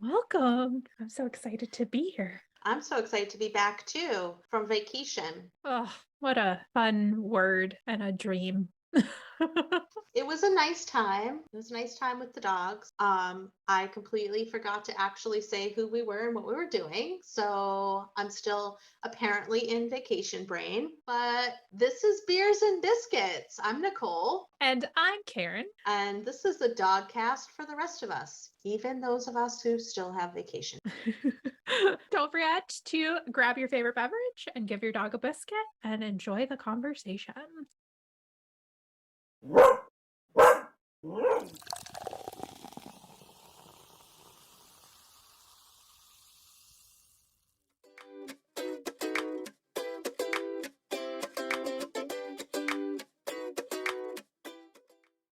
Welcome. I'm so excited to be here. I'm so excited to be back too from vacation. Oh, what a fun word and a dream. It was a nice time. It was a nice time with the dogs. I completely forgot to actually say who we were and what we were doing. So I'm still apparently in vacation brain, but this is Beers and Biscuits. I'm Nicole, And I'm Karen. and this is the Dogcast for the rest of us, even those of us who still have vacation. Don't forget to grab your favorite beverage and give your dog a biscuit and enjoy the conversation.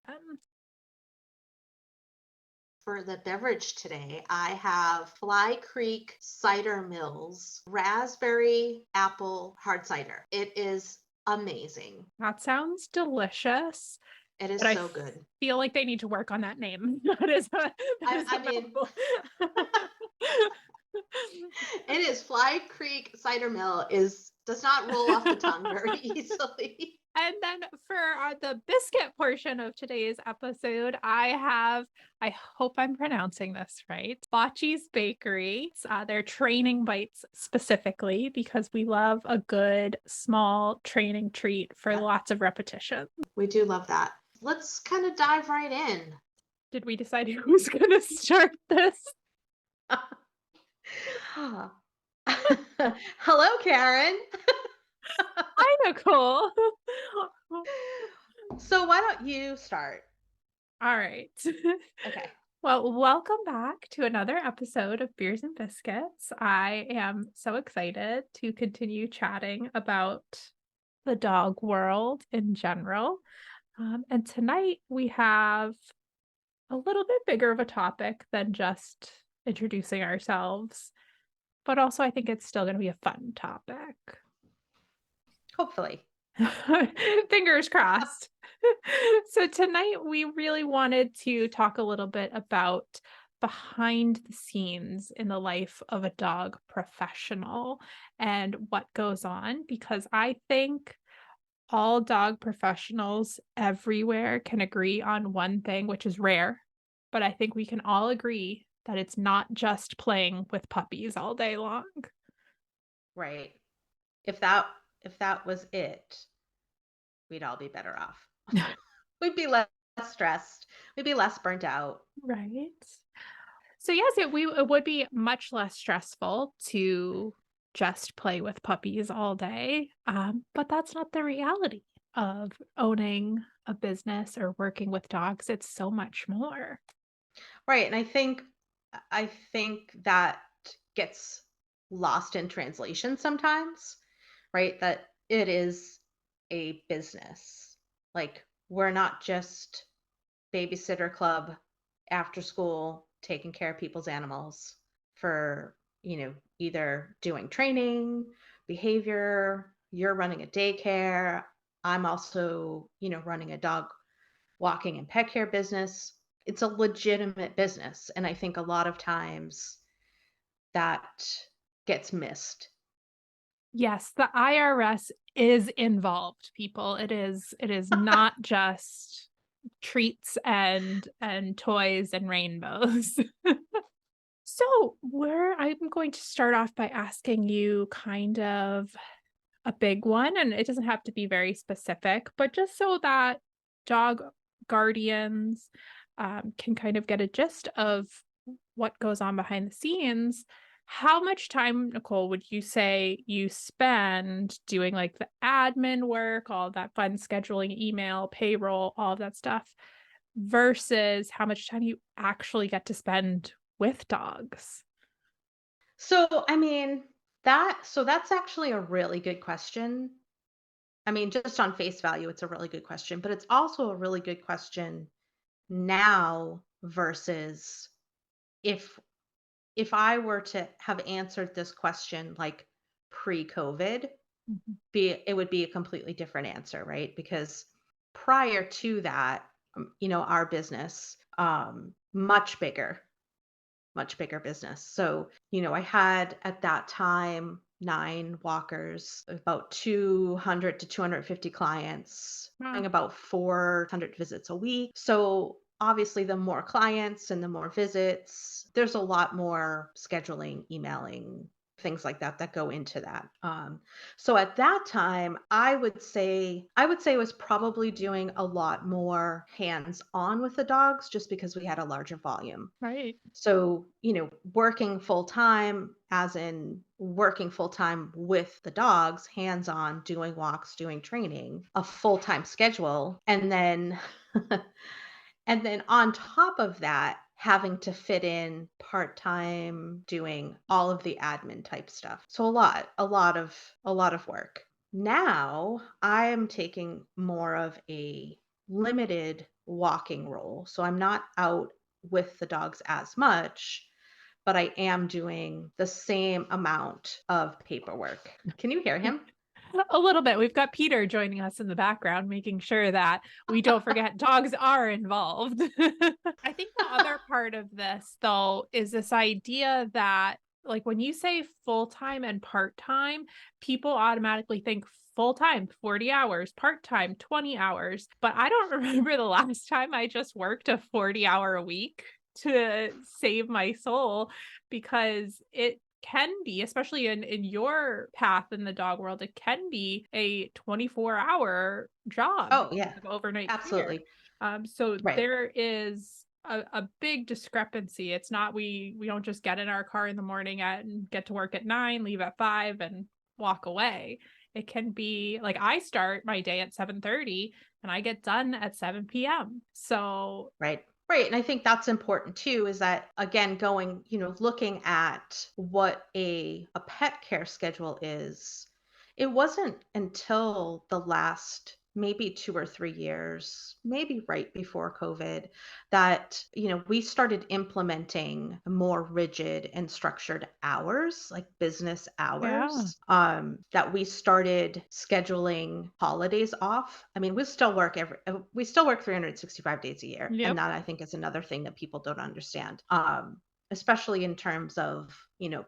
Um, For the beverage today, I have Fly Creek Cider Mills Raspberry Apple Hard Cider. It is amazing. that sounds delicious, It but is I so good. feel like they need to work on that name. That I, is I a mean, mouthful. it is Fly Creek Cider Mill is does not roll off the tongue very easily. And then for the biscuit portion of today's episode, I hope I'm pronouncing this right, Bocce's Bakery. They're training bites specifically because we love a good small training treat for Yep, lots of repetition. we do love that. Let's kind of dive right in. Did we decide who's going to start this? Hello, Karen. Hi, Nicole. So why don't you start? All right. Okay. Well, welcome back to another episode of Beers and Biscuits. I am so excited to continue chatting about the dog world in general. And tonight we have a little bit bigger of a topic than just introducing ourselves, but also I think it's still going to be a fun topic. Hopefully. Fingers crossed. So tonight we really wanted to talk a little bit about behind the scenes in the life of a dog professional and what goes on, because I think all dog professionals everywhere can agree on one thing, which is rare, but I think we can all agree that it's not just playing with puppies all day long. Right. If that was it, we'd all be better off. We'd be less stressed. We'd be less burnt out. Right. So yes, it would be much less stressful to just play with puppies all day, but that's not the reality of owning a business or working with dogs. It's so much more. Right. And I think that gets lost in translation sometimes, right? That it is a business. Like we're not just babysitter club after school taking care of people's animals for, either doing training, behavior, you're running a daycare. I'm also, running a dog walking and pet care business. It's a legitimate business. And I think a lot of times that gets missed. Yes, the IRS is involved, people. It is not just treats and toys and rainbows. So, where I'm going to start off by asking you kind of a big one, and it doesn't have to be very specific, but just so that dog guardians can kind of get a gist of what goes on behind the scenes. How much time, Nicole, would you say you spend doing like the admin work, all that fun scheduling, email, payroll, all of that stuff, versus how much time you actually get to spend with dogs? So, I mean, that's actually a really good question. I mean, just on face value, it's a really good question, but it's also a really good question now versus if if I were to have answered this question like pre-COVID, Mhm. it would be a completely different answer, right? Because prior to that, our business, much bigger. much bigger business. So, I had at that time 9 walkers, about 200 to 250 clients, Wow. doing about 400 visits a week. So, obviously, the more clients and the more visits, there's a lot more scheduling, emailing, things like that that go into that. So at that time, I would say I was probably doing a lot more hands on with the dogs just because we had a larger volume. Right. So, working full time, as in working full time with the dogs, hands on, doing walks, doing training, a full time schedule. And then, and then on top of that, having to fit in part time doing all of the admin type stuff. So a lot of work. Now I am taking more of a limited walking role. So I'm not out with the dogs as much, but I am doing the same amount of paperwork. Can you hear him? A little bit. We've got Peter joining us in the background, making sure that we don't forget dogs are involved. I think the other part of this, though, is this idea that, like, when you say full time and part time, people automatically think full time, 40 hours, part time, 20 hours. But I don't remember the last time I just worked a 40-hour a week to save my soul because it can be, especially in your path in the dog world, it can be a 24-hour job Oh, because yeah. of overnight care. Absolutely. So Right. there is a big discrepancy. It's not we don't just get in our car in the morning and get to work at 9, leave at 5 and walk away. It can be like I start my day at 7:30 and I get done at 7 p.m. So Right. Right. And I think that's important too, is that again, looking at what a pet care schedule is, it wasn't until the last maybe 2 or 3 years, maybe right before COVID, that, we started implementing more rigid and structured hours, like business yeah. hours, that we started scheduling holidays off. I mean, we still work 365 days a year. And Yep. that I think is another thing that people don't understand. Especially in terms of,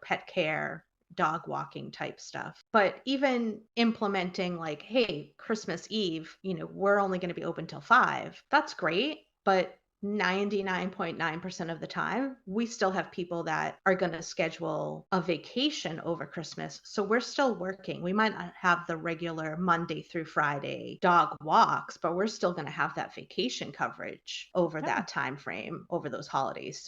pet care, dog walking type stuff. But even implementing like, hey, Christmas Eve, we're only going to be open till 5. That's great. But 99.9% of the time, we still have people that are going to schedule a vacation over Christmas. So we're still working. We might not have the regular Monday through Friday dog walks, but we're still going to have that vacation coverage over Yeah. that time frame over those holidays.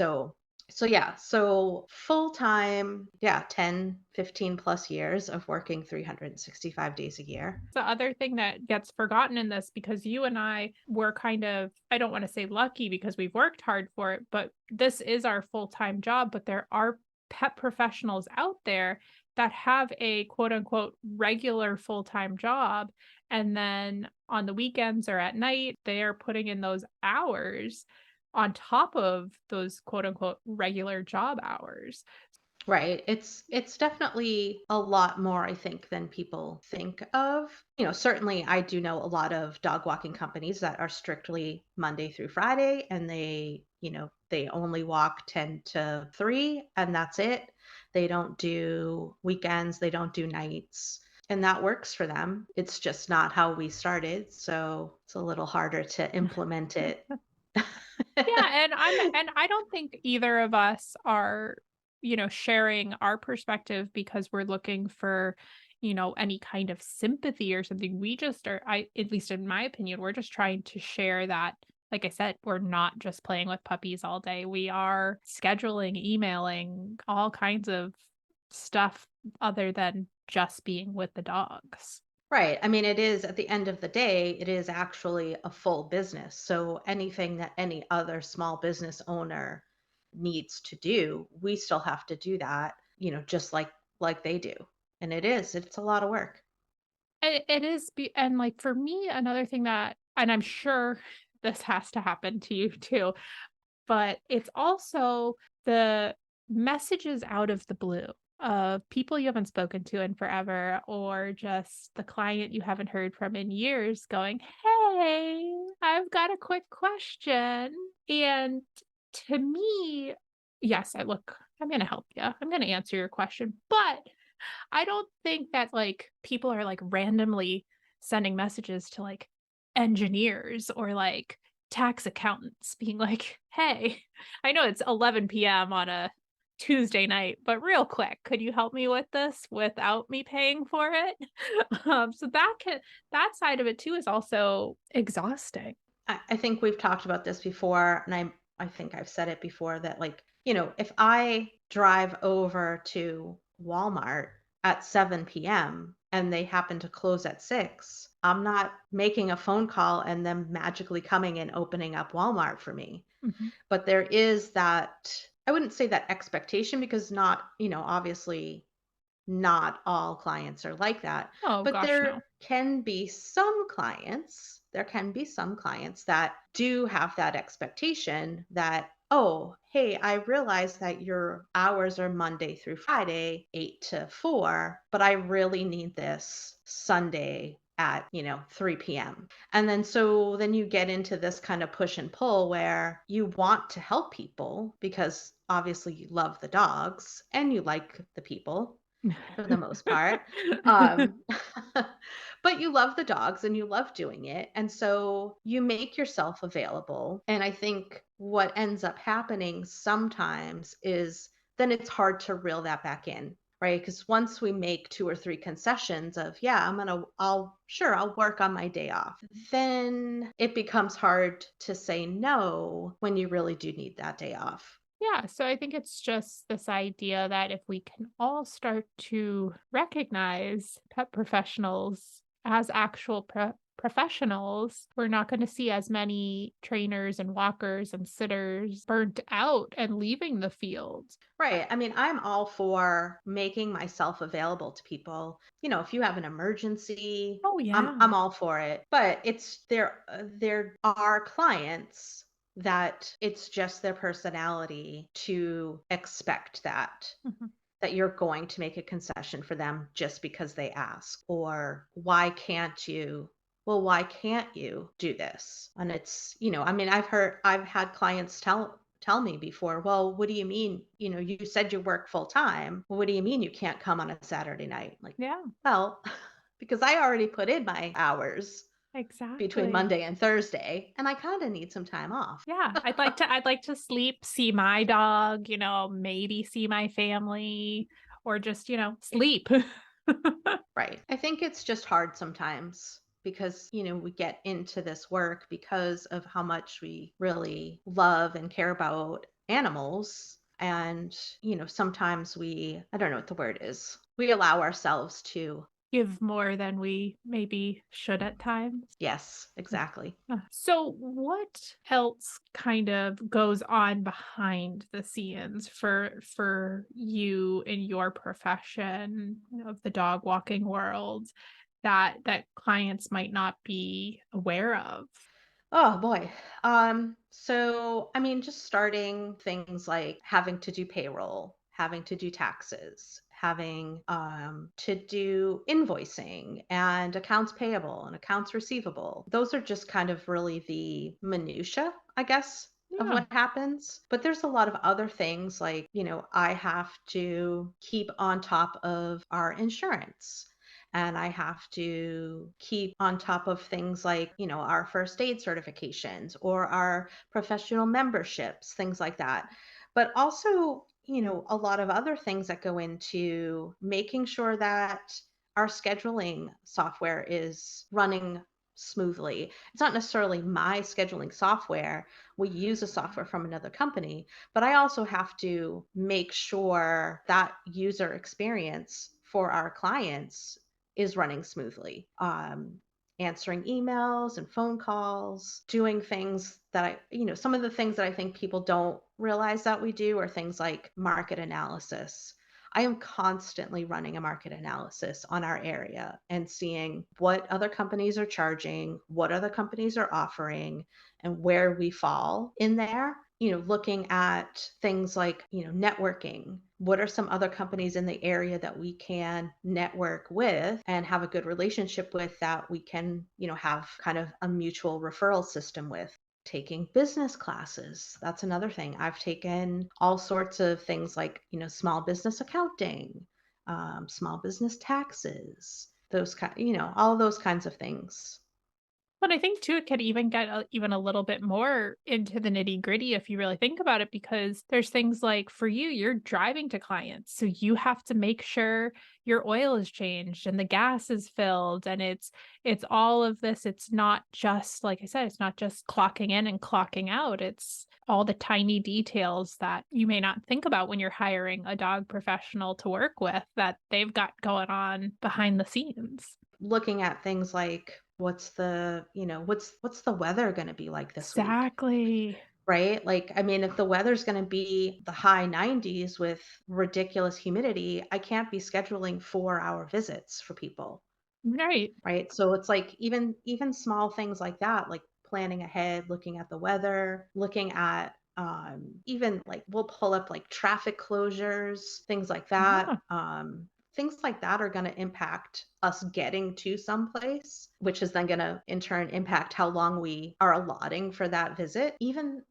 So yeah, so full time, yeah, 10, 15 plus years of working 365 days a year. The other thing that gets forgotten in this, because you and I were kind of, I don't want to say lucky because we've worked hard for it, but this is our full-time job. But there are pet professionals out there that have a quote unquote regular full-time job. And then on the weekends or at night, they are putting in those hours on top of those quote unquote regular job hours. Right. It's definitely a lot more, I think, than people think of. Certainly I do know a lot of dog walking companies that are strictly Monday through Friday, and they only walk 10 to 3 and that's it. They don't do weekends, they don't do nights. And that works for them. It's just not how we started, so it's a little harder to implement it. Yeah, and I don't think either of us are, sharing our perspective because we're looking for, any kind of sympathy or something. We just are, I at least in my opinion, we're just trying to share that, like I said, we're not just playing with puppies all day. We are scheduling, emailing, all kinds of stuff other than just being with the dogs. Right. I mean, it is at the end of the day, it is actually a full business. So anything that any other small business owner needs to do, we still have to do that, just like they do. And it's a lot of work. It is and, like, for me, another thing that and I'm sure this has to happen to you too, but it's also the messages out of the blue of people you haven't spoken to in forever or just the client you haven't heard from in years going, "Hey, I've got a quick question." And to me, Yes, I'm gonna help you. I'm gonna answer your question, but I don't think that, like, people are, like, randomly sending messages to, like, engineers or, like, tax accountants being like, "Hey, I know it's 11 p.m. on a Tuesday night, but real quick, could you help me with this without me paying for it?" So that side of it too is also exhausting. I think we've talked about this before, and I think I've said it before that, like, if I drive over to Walmart at 7 p.m. and they happen to close at 6, I'm not making a phone call and them magically coming and opening up Walmart for me. Mhm. But there is that, I wouldn't say that expectation, because not, obviously not all clients are like that, Oh but gosh, no. there can be some clients that do have that expectation that, oh, hey, I realize that your hours are Monday through Friday, 8 to 4, but I really need this Sunday at, 3 p.m. And then you get into this kind of push and pull where you want to help people because obviously you love the dogs and you like the people for the most part. Um, but you love the dogs and you love doing it. And so you make yourself available. And I think what ends up happening sometimes is then it's hard to reel that back in. Right. Because once we make two or three concessions of, yeah, I'll work on my day off, then it becomes hard to say no when you really do need that day off. Yeah, so I think it's just this idea that if we can all start to recognize pet professionals as actual professionals, we're not going to see as many trainers and walkers and sitters burnt out and leaving the field. Right. I mean, I'm all for making myself available to people. If you have an emergency, Oh, I'm yeah. all for it. But there are clients that it's just their personality to expect Mhm. that you're going to make a concession for them just because they ask. Or why can't you do this? And it's, I mean, I've had clients tell me before, well, what do you mean? You said you work full time. Well, what do you mean you can't come on a Saturday night? Like, Yeah, well, because I already put in my hours between exactly. Monday and Thursday, and I kind of need some time off. Yeah, I'd like to sleep, see my dog, maybe see my family or just, sleep. Right. I think it's just hard sometimes because, we get into this work because of how much we really love and care about animals. And, sometimes I don't know what the word is, we allow ourselves to, Give more than we maybe should at times. yes, exactly. So what else kind of goes on behind the scenes for you in your profession of the dog walking world that clients might not be aware of? Oh boy. So I mean, just starting things like having to do payroll, having to do taxes, having to do invoicing and accounts payable and accounts receivable. Those are just kind of really the minutia, I guess, of Yeah. what happens. But there's a lot of other things like, I have to keep on top of our insurance, and I have to keep on top of things like, our first aid certifications or our professional memberships, things like that. But also, a lot of other things that go into making sure that our scheduling software is running smoothly. It's not necessarily my scheduling software. We use a software from another company, but I also have to make sure that user experience for our clients is running smoothly. Answering emails and phone calls, doing things that some of the things that I think people don't realize that we do are things like market analysis. I am constantly running a market analysis on our area and seeing what other companies are charging, what other companies are offering, and where we fall in there. Looking at things like, networking. What are some other companies in the area that we can network with and have a good relationship with that we can, have kind of a mutual referral system with? taking business classes. That's another thing. I've taken all sorts of things like, small business accounting, small business taxes, those kind, all those kinds of things. But I think too, it could even get even a little bit more into the nitty gritty if you really think about it, because there's things like for you, you're driving to clients. So you have to make sure your oil is changed and the gas is filled. And it's all of this. It's not just, like I said, it's not just clocking in and clocking out. It's all the tiny details that you may not think about when you're hiring a dog professional to work with that they've got going on behind the scenes. Looking at things like what's the weather going to be like this week, Exactly. right? Like, I mean, if the weather's going to be the high 90s with ridiculous humidity, I can't be scheduling 4-hour visits for people. Right. Right? So it's like even small things like that, like planning ahead, looking at the weather, looking at even like we'll pull up like traffic closures, things like that. Yeah. Things like that are going to impact us getting to someplace, which is then going to in turn impact how long we are allotting for that visit. Even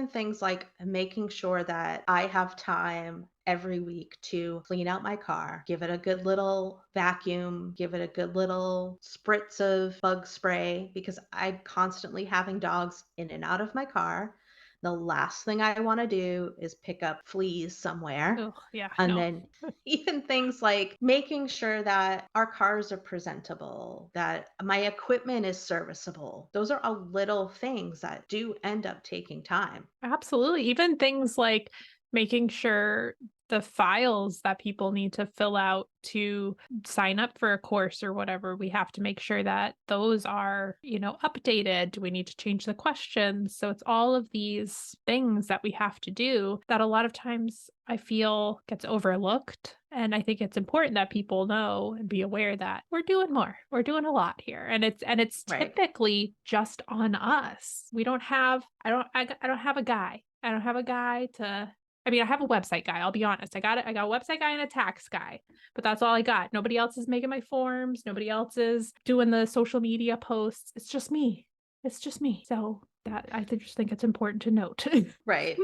things like making sure that I have time every week to clean out my car, give it a good little vacuum, give it a good little spritz of bug spray, because I'm constantly having dogs in and out of my car. The last thing I want to do is pick up fleas somewhere. Ugh, yeah, And no. then even things like making sure that our cars are presentable, that my equipment is serviceable. Those are all little things that do end up taking time. Absolutely. Even things like making sure the files that people need to fill out to sign up for a course or whatever, we have to make sure that those are, updated. Do we need to change the questions? So it's all of these things that we have to do that a lot of times I feel gets overlooked. And I think it's important that people know and be aware that we're doing more. We're doing a lot here. And it's Right. typically just on us. We don't have I don't have a guy. I don't have a guy to I mean, I have a website guy, I'll be honest. I got a website guy and a tax guy, but that's all I got. Nobody else is making my forms. Nobody else is doing the social media posts. It's just me. It's just me. So that just think it's important to note. Right.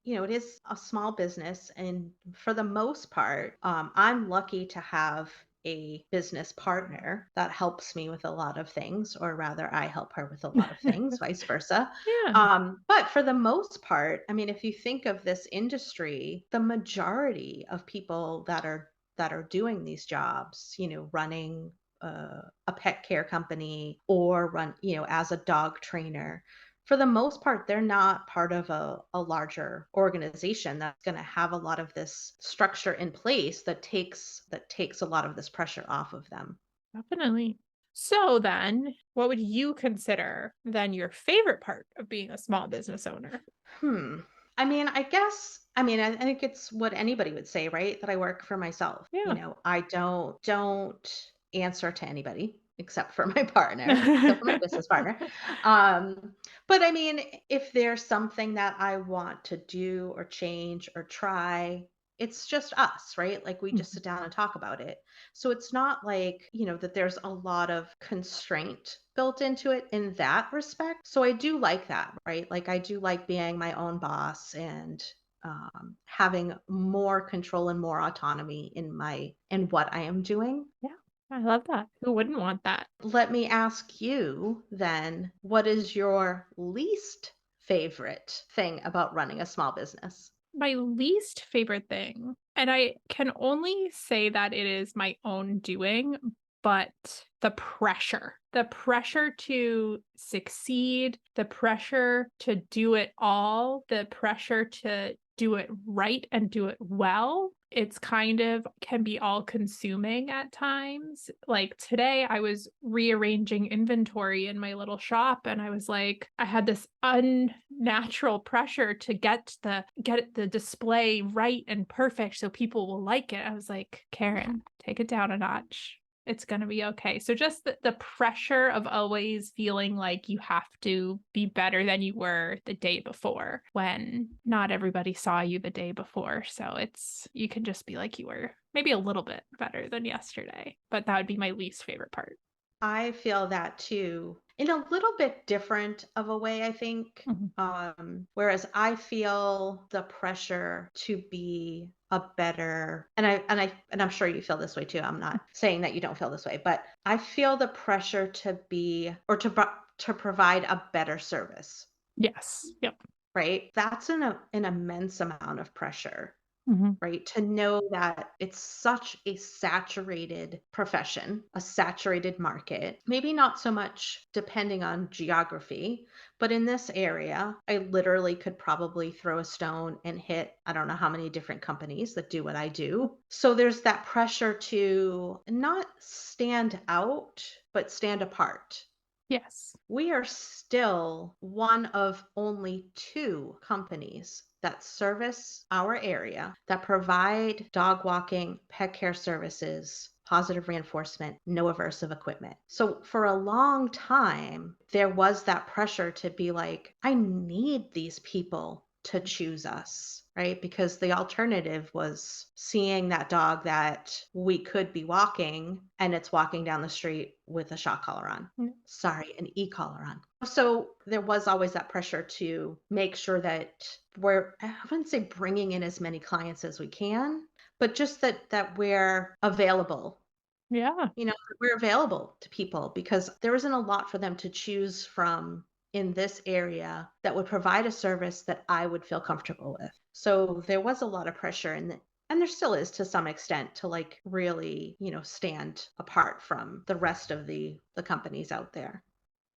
It is a small business, and for the most part, I'm lucky to have a business partner that helps me with a lot of things, or rather, I help her with a lot of things, vice versa. Yeah. But for the most part, I mean, if you think of this industry, the majority of people that are doing these jobs, running a pet care company or as a dog trainer, for the most part, they're not part of a larger organization that's going to have a lot of this structure in place that takes a lot of this pressure off of them. Definitely. So then, what would you consider then your favorite part of being a small business owner? Hmm. I think it's what anybody would say, right? That I work for myself. Yeah. I don't answer to anybody except for my partner, except for my business partner. Um, but I mean, if there's something that I want to do or change or try, it's just us, right? Like we just Mhm. sit down and talk about it. So it's not like, that there's a lot of constraint built into it in that respect. So I do like that, right? Like I do like being my own boss and having more control and more autonomy in what I am doing. Yeah. I love that. Who wouldn't want that? Let me ask you then, what is your least favorite thing about running a small business? My least favorite thing, and I can only say that it is my own doing, but the pressure to succeed, the pressure to do it all, the pressure to do it right and do it well. It's kind of can be all consuming at times. Like today, I was rearranging inventory in my little shop, and I was like, I had this unnatural pressure to get the display right and perfect so people will like it. I was like, Karen, take it down a notch. It's going to be okay. So just the pressure of always feeling like you have to be better than you were the day before when not everybody saw you the day before. So you can just be like you were maybe a little bit better than yesterday, but that would be my least favorite part. I feel that too, in a little bit different of a way, I think. Mhm. Whereas I feel the pressure to be a better, and I'm sure you feel this way too. I'm not saying that you don't feel this way, but I feel the pressure to be or to provide a better service, Yes. Yep. right? That's an immense amount of pressure, Mhm. right? To know that it's such a saturated profession, a saturated market, maybe not so much depending on geography, but in this area, I literally could probably throw a stone and hit I don't know how many different companies that do what I do. So there's that pressure to not stand out, but stand apart. Yes. We are still one of only two companies that service our area that provide dog walking, pet care services, positive reinforcement, no aversive equipment. So for a long time, there was that pressure to be like, I need these people to choose us, right? Because the alternative was seeing that dog that we could be walking and it's walking down the street with a shock collar on. Mm. Sorry, an e-collar on. So there was always that pressure to make sure that I wouldn't say bringing in as many clients as we can, but just that we're available. Yeah. That we're available to people because there isn't a lot for them to choose from in this area that would provide a service that I would feel comfortable with. So there was a lot of pressure and there still is to some extent to like really, stand apart from the rest of the companies out there.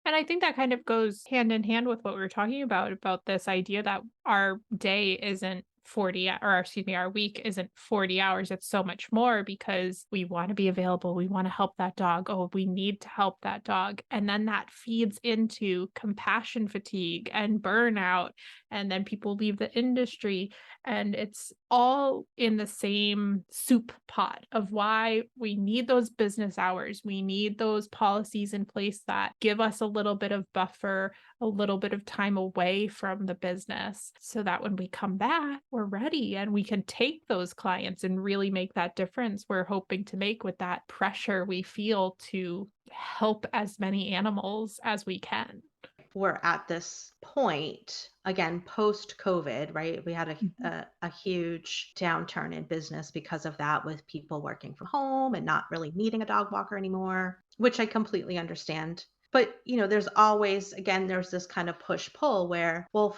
And I think that kind of goes hand in hand with what we were talking about this idea that our day isn't 40 or excuse me, our week isn't 40 hours. It's so much more because we want to be available. We want to help that dog. Oh, we need to help that dog. And then that feeds into compassion fatigue and burnout. And then people leave the industry. And it's all in the same soup pot of why we need those business hours. We need those policies in place that give us a little bit of buffer, a little bit of time away from the business so that when we come back, we're ready and we can take those clients and really make that difference we're hoping to make with that pressure we feel to help as many animals as we can. We're at this point again post COVID, right? We had Mhm. a huge downturn in business because of that, with people working from home and not really needing a dog walker anymore, which I completely understand. But there's this kind of push pull where, well,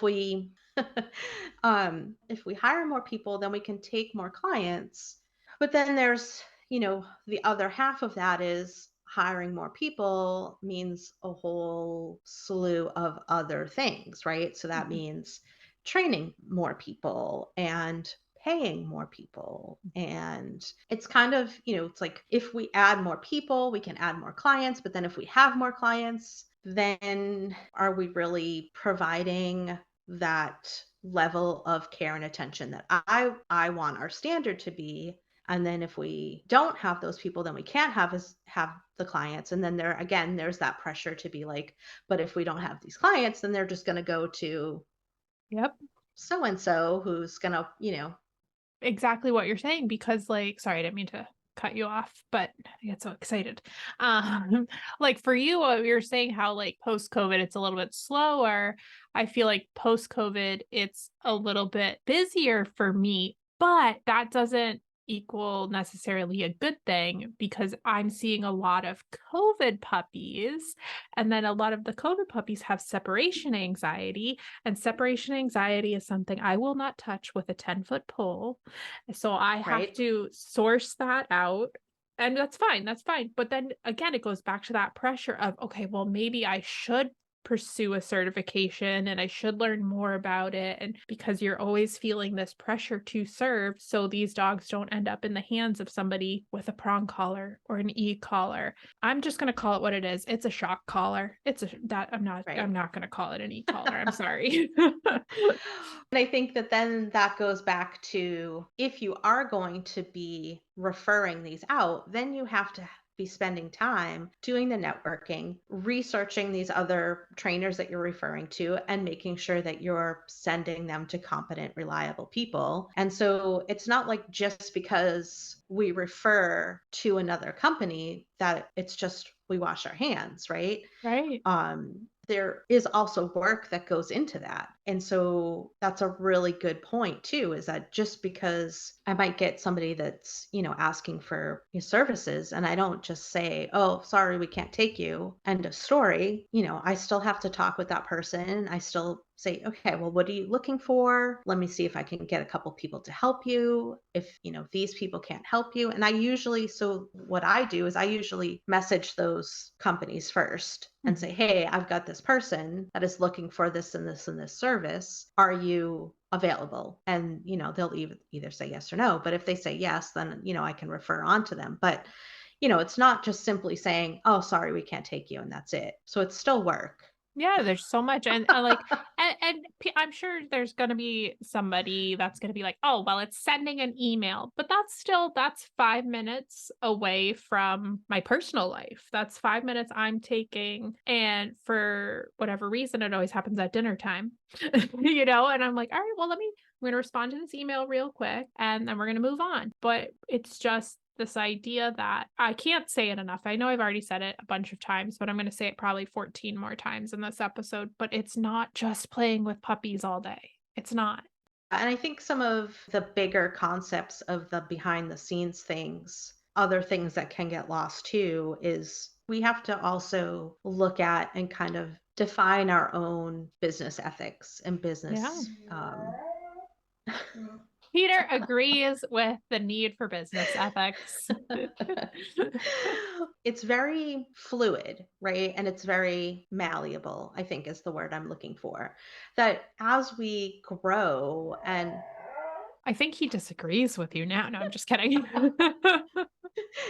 if we hire more people, then we can take more clients. But then there's, the other half of that is hiring more people means a whole slew of other things, right? So that Mhm. means training more people and paying more people. And it's kind of, it's like if we add more people, we can add more clients. But then if we have more clients, then are we really providing that level of care and attention that I want our standard to be? And then if we don't have those people, then we can't have the clients. And then there's that pressure to be like, but if we don't have these clients, then they're just going to go to Yep. so and so who's going to, Exactly what you're saying because, like sorry, I didn't mean to cut you off, but I get so excited. Like, for you, what you're saying how, like, post-COVID, it's a little bit slower. I feel like post-COVID, it's a little bit busier for me, but that doesn't equal necessarily a good thing because I'm seeing a lot of COVID puppies, and then a lot of the COVID puppies have separation anxiety, and separation anxiety is something I will not touch with a 10-foot pole. So I have right? to source that out. And that's fine. But then again, it goes back to that pressure of, okay, well, maybe I should pursue a certification and I should learn more about it. And because you're always feeling this pressure to serve, so these dogs don't end up in the hands of somebody with a prong collar or an e-collar. I'm just gonna call it what it is. It's a shock collar. It's a that I'm Right. not gonna call it an e-collar. I'm sorry. And I think that then that goes back to, if you are going to be referring these out, then you have to be spending time doing the networking, researching these other trainers that you're referring to, and making sure that you're sending them to competent, reliable people. And so it's not like just because we refer to another company that it's just we wash our hands, right? Right. There is also work that goes into that. And so that's a really good point too, is that just because I might get somebody that's, asking for your services and I don't just say, oh, sorry, we can't take you, end of story, I still have to talk with that person. I still say, okay, well, what are you looking for? Let me see if I can get a couple people to help you. If, these people can't help you. And so what I do is I usually message those companies first and Mhm. say, hey, I've got this person that is looking for this and this and this service. Are you available? And, they'll either say yes or no. But if they say yes, then, I can refer on to them. But, it's not just simply saying, oh, sorry, we can't take you. And that's it. So it's still work. Yeah, there's so much, and, like, I'm sure there's gonna be somebody that's gonna be like, "Oh, well, it's sending an email," but that's 5 minutes away from my personal life. That's 5 minutes I'm taking, and for whatever reason, it always happens at dinner time, and I'm like, "Alright, well, I'm gonna respond to this email real quick, and then we're gonna move on." But it's just this idea that I can't say it enough. I know I've already said it a bunch of times, but I'm going to say it probably 14 more times in this episode. But it's not just playing with puppies all day. It's not. And I think some of the bigger concepts of the behind the scenes things, other things that can get lost too, is we have to also look at and kind of define our own business ethics and Yeah. business. Peter agrees with the need for business ethics. It's very fluid, right? And it's very malleable, I think is the word I'm looking for. That as we grow and I think he disagrees with you now. No, I'm just kidding.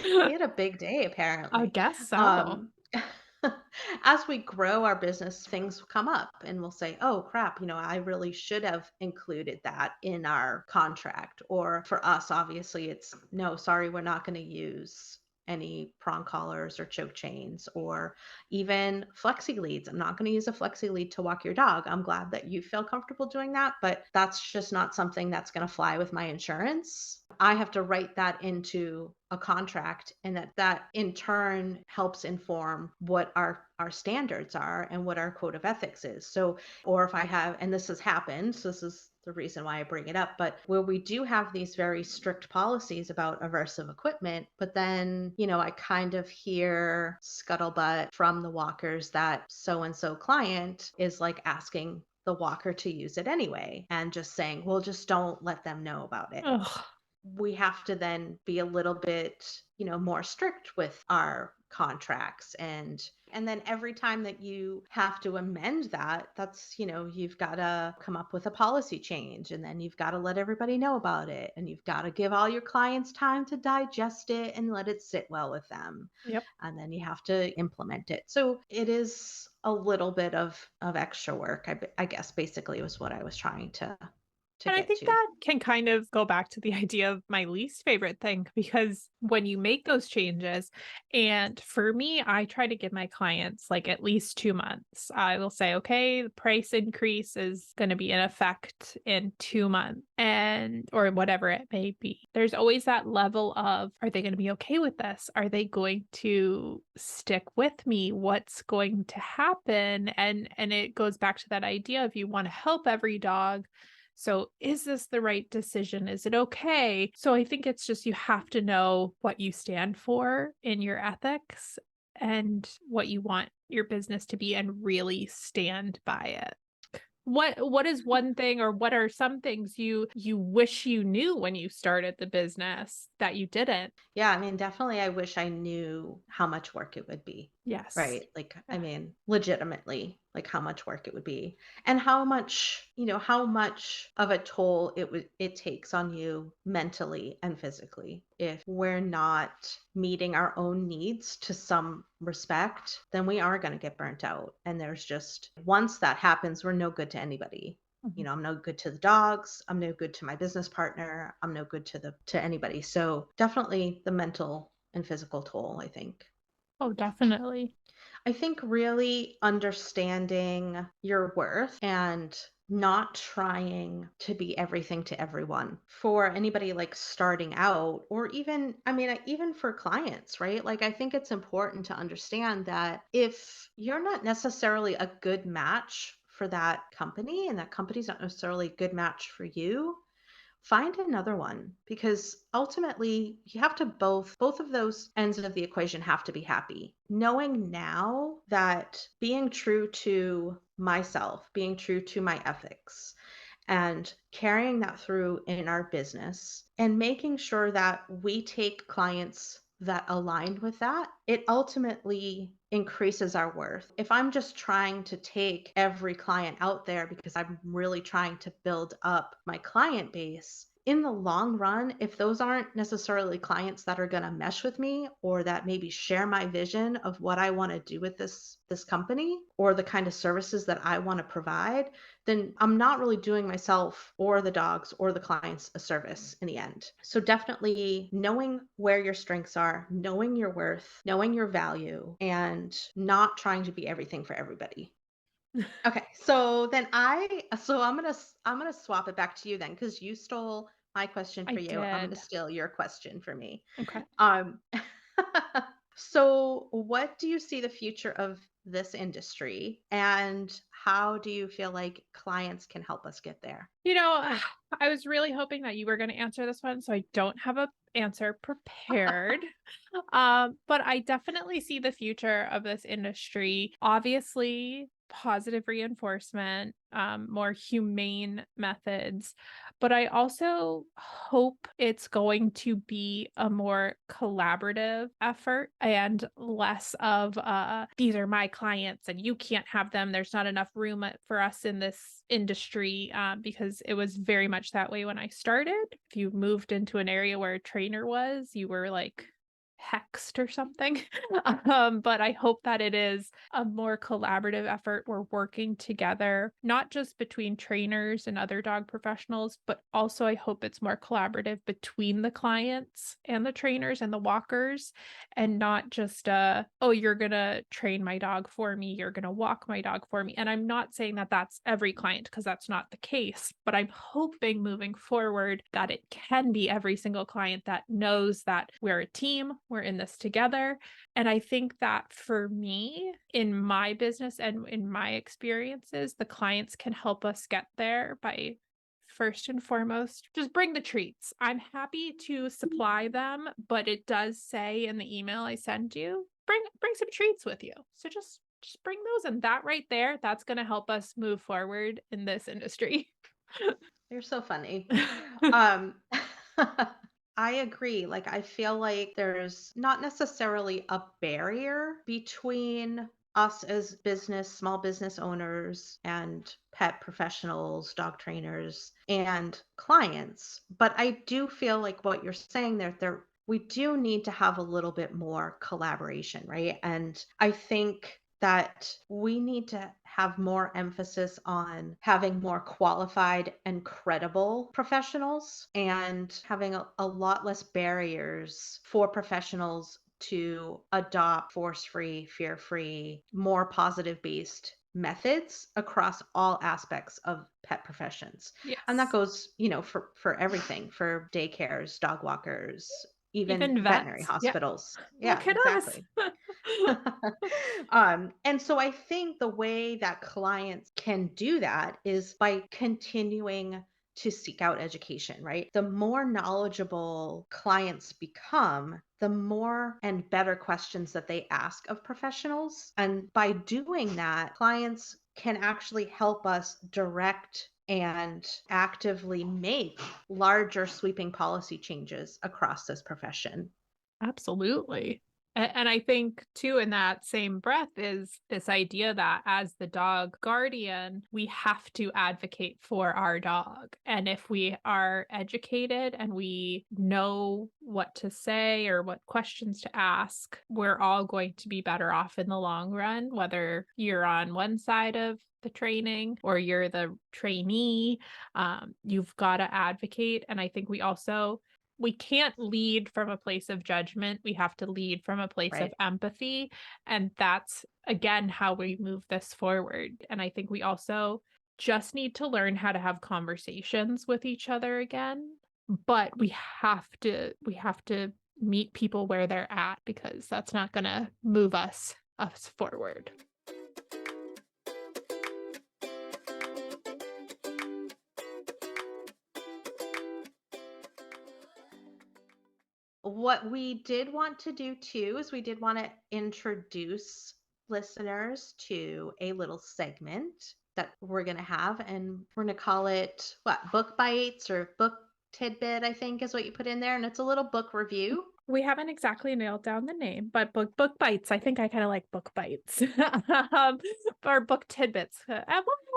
he had a big day I apparently. guess so. Um, as we grow our business, things come up and we'll say, oh crap, I really should have included that in our contract. Or for us, obviously, it's no, sorry, we're not going to use any prong collars or choke chains or even flexi leads. I'm not going to use a flexi lead to walk your dog. I'm glad that you feel comfortable doing that, but that's just not something that's going to fly with my insurance. I have to write that into a contract, and that in turn helps inform what our standards are and what our code of ethics is. So, or if I have, and this has happened, so this is the reason why I bring it up, but where we do have these very strict policies about aversive equipment, but then, I kind of hear scuttlebutt from the walkers that so and so client is like asking the walker to use it anyway and just saying, well, just don't let them know about it. Ugh. We have to then be a little bit, more strict with our contracts. And then every time that you have to amend that, that's, you've got to come up with a policy change, and then you've got to let everybody know about it, and you've got to give all your clients time to digest it and let it sit well with them, Yep. and then you have to implement it. So it is a little bit of extra work, I guess basically was what I was trying to And I get think to. that can kind of go back to the idea of my least favorite thing because when you make those changes, and for me, I try to give my clients like at least 2 months. I will say, okay, the price increase is going to be in effect in 2 months, and or whatever it may be. There's always that level of, are they going to be okay with this? Are they going to stick with me? What's going to happen? And it goes back to that idea of you want to help every dog, so is this the right decision? Is it okay? So I think it's just you have to know what you stand for in your ethics and what you want your business to be and really stand by it. What is one thing or what are some things you wish you knew when you started the business that you didn't? Yeah, I mean, definitely I wish I knew how much work it would be, Yes. right? Like, I Yeah. mean, legitimately, like how much work it would be and how much of a toll it takes on you mentally and physically. If we're not meeting our own needs to some respect, then we are going to get burnt out. And there's just once that happens, we're no good to anybody. Mhm. I'm no good to the dogs, I'm no good to my business partner, I'm no good to anybody. So definitely the mental and physical toll, I think. Oh, definitely. I think really understanding your worth and not trying to be everything to everyone. For anybody like starting out, or even, I mean, even for clients, right? Like, I think it's important to understand that if you're not necessarily a good match for that company and that company's not necessarily a good match for you, find another one, because ultimately you have to both of those ends of the equation have to be happy. Knowing now that being true to myself, being true to my ethics, and carrying that through in our business and making sure that we take clients that align with that, it ultimately increases our worth. If I'm just trying to take every client out there because I'm really trying to build up my client base, in the long run, if those aren't necessarily clients that are going to mesh with me or that maybe share my vision of what I want to do with this company or the kind of services that I want to provide, then I'm not really doing myself or the dogs or the clients a service in the end. So definitely knowing where your strengths are, knowing your worth, knowing your value, and not trying to be everything for everybody. Okay, so I'm gonna swap it back to you then, because you stole my question I for you. I'm gonna did. steal your question for me. Okay. Um, so what do you see the future of this industry, and how do you feel like clients can help us get there? I was really hoping that you were going to answer this one, so I don't have a answer prepared. But I definitely see the future of this industry. Obviously, positive reinforcement, more humane methods, but I also hope it's going to be a more collaborative effort and less of these are my clients and you can't have them. There's not enough room for us in this industry, because it was very much that way when I started. If you moved into an area where a trainer was, you were like hexed or something. But I hope that it is a more collaborative effort. We're working together, not just between trainers and other dog professionals, but also I hope it's more collaborative between the clients and the trainers and the walkers, and not just oh, you're gonna train my dog for me, you're gonna walk my dog for me. And I'm not saying that that's every client, because that's not the case, but I'm hoping moving forward that it can be every single client that knows that we're a team, we're in this together. And I think that for me, in my business and in my experiences, the clients can help us get there by first and foremost, just bring the treats. I'm happy to supply them, but it does say in the email I send you, bring some treats with you. So just bring those, and that right there, that's going to help us move forward in this industry. You're so funny. Um, I agree. Like, I feel like there's not necessarily a barrier between us as small business owners and pet professionals, dog trainers, and clients. But I do feel like what you're saying there, we do need to have a little bit more collaboration, right? And I think that we need to have more emphasis on having more qualified and credible professionals and having a lot less barriers for professionals to adopt force free, fear free, more positive based methods across all aspects of pet professions. And that Yes. goes, for everything, for daycares, dog walkers, even Even veterinary vets. Yep. hospitals. Yeah, Look at us. exactly. And so I think the way that clients can do that is by continuing to seek out education, right? The more knowledgeable clients become, the more and better questions that they ask of professionals. And by doing that, clients can actually help us direct and actively make larger sweeping policy changes across this profession. Absolutely. And I think, too, in that same breath, is this idea that as the dog guardian, we have to advocate for our dog. And if we are educated and we know what to say or what questions to ask, we're all going to be better off in the long run, whether you're on one side of the training or you're the trainee. You've got to advocate. And I think we also we can't lead from a place of judgment. We have to lead from a place of Right. empathy. And that's, again, how we move this forward. And I think we also just need to learn how to have conversations with each other again. But we have to meet people where they're at because that's not going to move us forward. What we did want to do too is we did want to introduce listeners to a little segment that we're going to have, and we're going to call it what, book bites or book tidbit, I think is what you put in there. And it's a little book review. We haven't exactly nailed down the name, but book bites. I think I kind of like book bites, um, or book tidbits.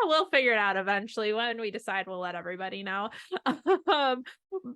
We'll figure it out eventually when we decide. We'll let everybody know. um,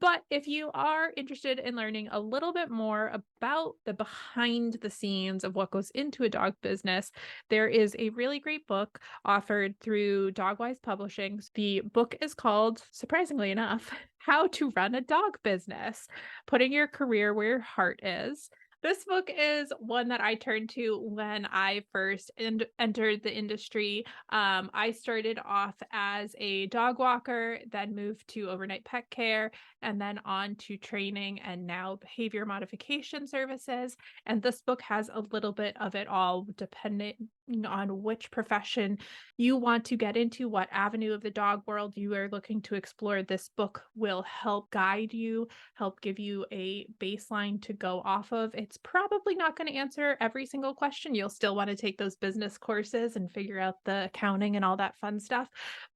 but if you are interested in learning a little bit more about the behind the scenes of what goes into a dog business, there is a really great book offered through Dogwise Publishing. The book is called, surprisingly enough, How to Run a Dog Business. Putting Your Career Where Your Heart Is. This book is one that I turned to when I first entered the industry. I started off as a dog walker, then moved to overnight pet care, and then on to training and now behavior modification services. And this book has a little bit of it all, depending on which profession you want to get into, what avenue of the dog world you are looking to explore. This book will help guide you, help give you a baseline to go off of. It's probably not going to answer every single question. You'll still want to take those business courses and figure out the accounting and all that fun stuff,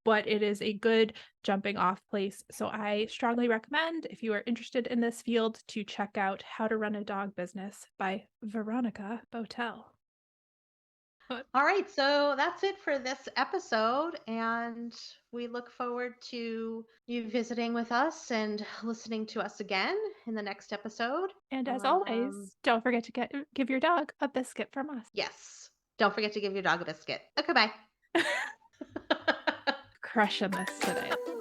but it is a good jumping off place. So I strongly recommend, if you are interested in this field, to check out How to Run a Dog Business by Veronica Boutelle. All right, so that's it for this episode, and we look forward to you visiting with us and listening to us again in the next episode. And as Um, always, don't forget to give your dog a biscuit from us. yes, don't forget to give your dog a biscuit. Okay, bye. Crushing this today.